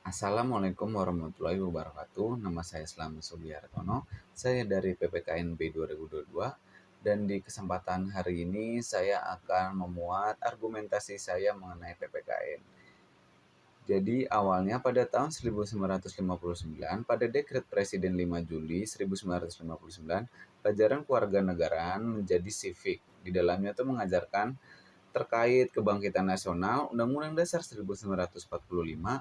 Assalamualaikum warahmatullahi wabarakatuh. Nama saya Slamet Sugiartono. Saya dari PPKN B 2022 dan di kesempatan hari ini saya akan memuat argumentasi saya mengenai PPKN. Jadi awalnya pada tahun 1959 pada Dekret Presiden 5 Juli 1959, pelajaran kewarganegaraan menjadi civic. Di dalamnya itu mengajarkan terkait kebangkitan nasional, Undang-Undang Dasar 1945,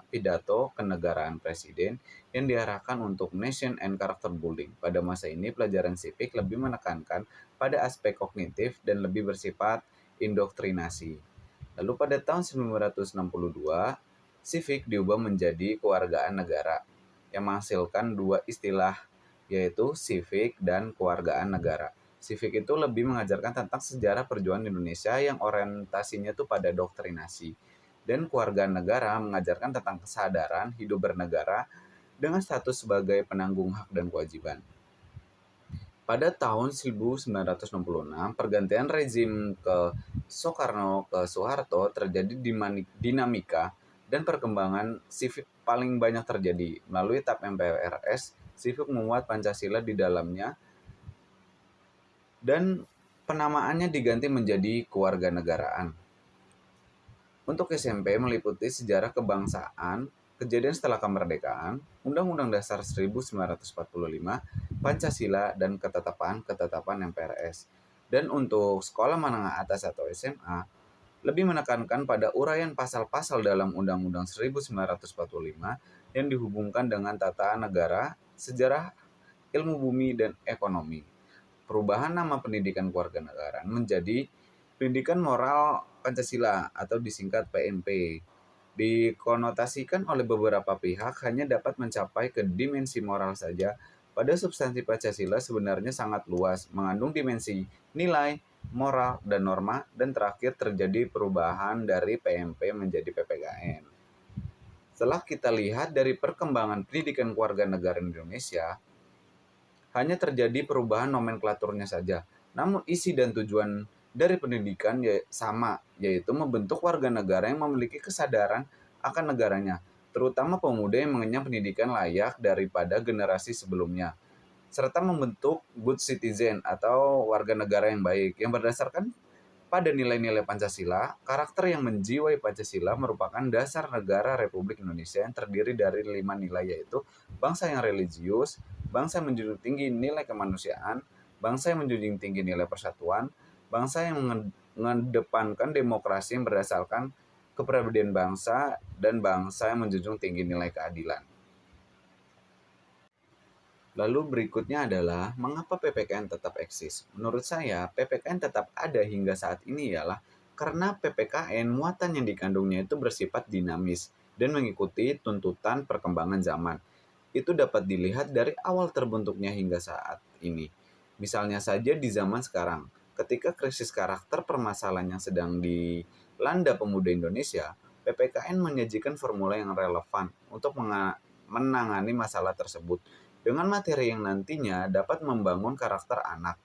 pidato kenegaraan Presiden yang diarahkan untuk nation and character building. Pada masa ini, pelajaran sipik lebih menekankan pada aspek kognitif dan lebih bersifat indoktrinasi. Lalu pada tahun 1962, civic diubah menjadi kewargaan negara yang menghasilkan dua istilah yaitu civic dan kewargaan negara. Civic itu lebih mengajarkan tentang sejarah perjuangan Indonesia yang orientasinya itu pada doktrinasi. Dan kewargaan negara mengajarkan tentang kesadaran hidup bernegara dengan status sebagai penanggung hak dan kewajiban. Pada tahun 1966, pergantian rezim ke Soekarno ke Soeharto terjadi dinamika dan perkembangan civic paling banyak terjadi. Melalui TAP MPRS, civic memuat Pancasila di dalamnya dan penamaannya diganti menjadi kewarganegaraan. Untuk SMP meliputi sejarah kebangsaan, kejadian setelah kemerdekaan, Undang-Undang Dasar 1945, Pancasila, dan ketetapan MPRS. Dan untuk sekolah menengah atas atau SMA, lebih menekankan pada uraian pasal-pasal dalam Undang-Undang 1945 yang dihubungkan dengan tata negara, sejarah, ilmu bumi, dan ekonomi. Perubahan nama pendidikan kewarganegaraan menjadi Pendidikan Moral Pancasila atau disingkat PMP dikonotasikan oleh beberapa pihak hanya dapat mencapai ke dimensi moral saja, pada substansi Pancasila sebenarnya sangat luas, mengandung dimensi nilai, moral, dan norma, dan terakhir terjadi perubahan dari PMP menjadi PPKN. Setelah kita lihat dari perkembangan pendidikan kewarganegaraan Indonesia, hanya terjadi perubahan nomenklaturnya saja. Namun isi dan tujuan dari pendidikan sama, yaitu membentuk warga negara yang memiliki kesadaran akan negaranya, terutama pemuda yang mengenyam pendidikan layak daripada generasi sebelumnya, serta membentuk good citizen atau warga negara yang baik, yang berdasarkan pada nilai-nilai Pancasila. Karakter yang menjiwai Pancasila merupakan dasar negara Republik Indonesia yang terdiri dari 5 nilai, yaitu bangsa yang religius, bangsa yang menjunjung tinggi nilai kemanusiaan, bangsa yang menjunjung tinggi nilai persatuan, bangsa yang mengedepankan demokrasi yang berdasarkan kepribadian bangsa, dan bangsa yang menjunjung tinggi nilai keadilan. Lalu berikutnya adalah mengapa PPKN tetap eksis? Menurut saya, PPKN tetap ada hingga saat ini ialah karena PPKN muatan yang dikandungnya itu bersifat dinamis dan mengikuti tuntutan perkembangan zaman. Itu dapat dilihat dari awal terbentuknya hingga saat ini. Misalnya saja di zaman sekarang, ketika krisis karakter permasalahan yang sedang dilanda pemuda Indonesia, PPKN menyajikan formula yang relevan untuk menangani masalah tersebut dengan materi yang nantinya dapat membangun karakter anak.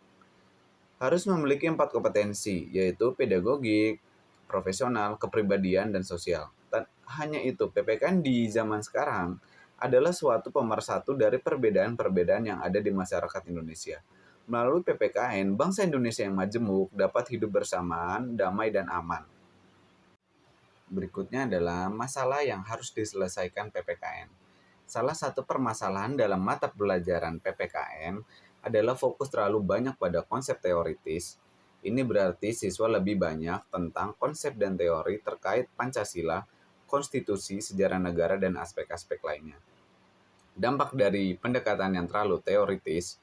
Harus memiliki 4 kompetensi, yaitu pedagogik, profesional, kepribadian, dan sosial. Dan hanya itu, PPKN di zaman sekarang adalah suatu pemersatu dari perbedaan-perbedaan yang ada di masyarakat Indonesia. Melalui PPKN, bangsa Indonesia yang majemuk dapat hidup bersamaan, damai, dan aman. Berikutnya adalah masalah yang harus diselesaikan PPKN. Salah satu permasalahan dalam mata pelajaran PPKN adalah fokus terlalu banyak pada konsep teoritis. Ini berarti siswa lebih banyak tentang konsep dan teori terkait Pancasila, konstitusi, sejarah negara, dan aspek-aspek lainnya. Dampak dari pendekatan yang terlalu teoritis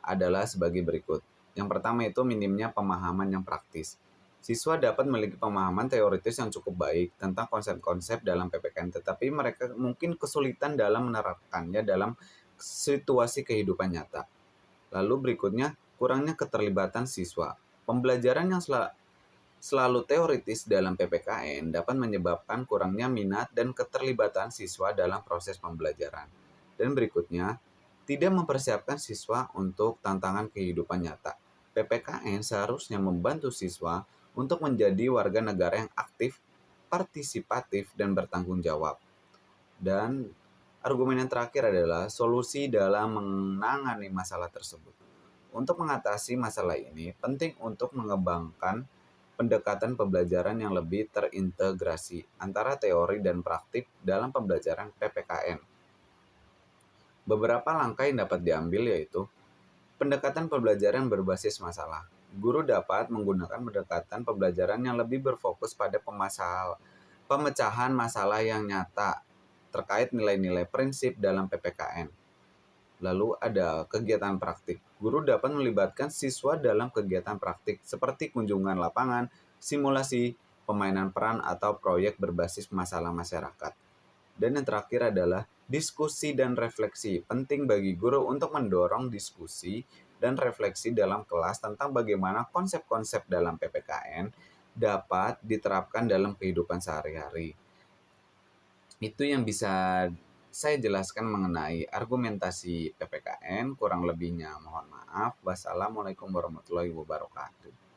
adalah sebagai berikut. Yang pertama itu minimnya pemahaman yang praktis. Siswa dapat memiliki pemahaman teoritis yang cukup baik tentang konsep-konsep dalam PPKN, tetapi mereka mungkin kesulitan dalam menerapkannya dalam situasi kehidupan nyata. Lalu berikutnya, kurangnya keterlibatan siswa. Pembelajaran yang selalu teoritis dalam PPKN dapat menyebabkan kurangnya minat dan keterlibatan siswa dalam proses pembelajaran. Dan berikutnya, tidak mempersiapkan siswa untuk tantangan kehidupan nyata. PPKN seharusnya membantu siswa untuk menjadi warga negara yang aktif, partisipatif, dan bertanggung jawab. Dan argumen yang terakhir adalah solusi dalam menangani masalah tersebut. Untuk mengatasi masalah ini, penting untuk mengembangkan pendekatan pembelajaran yang lebih terintegrasi antara teori dan praktik dalam pembelajaran PPKN. Beberapa langkah yang dapat diambil yaitu pendekatan pembelajaran berbasis masalah. Guru dapat menggunakan pendekatan pembelajaran yang lebih berfokus pada pemecahan masalah yang nyata terkait nilai-nilai prinsip dalam PPKN. Lalu ada kegiatan praktik. Guru dapat melibatkan siswa dalam kegiatan praktik seperti kunjungan lapangan, simulasi, pemainan peran, atau proyek berbasis masalah masyarakat. Dan yang terakhir adalah diskusi dan refleksi. Penting bagi guru untuk mendorong diskusi dan refleksi dalam kelas tentang bagaimana konsep-konsep dalam PPKN dapat diterapkan dalam kehidupan sehari-hari. Itu yang bisa saya jelaskan mengenai argumentasi PPKN. Kurang lebihnya mohon maaf. Wassalamualaikum warahmatullahi wabarakatuh.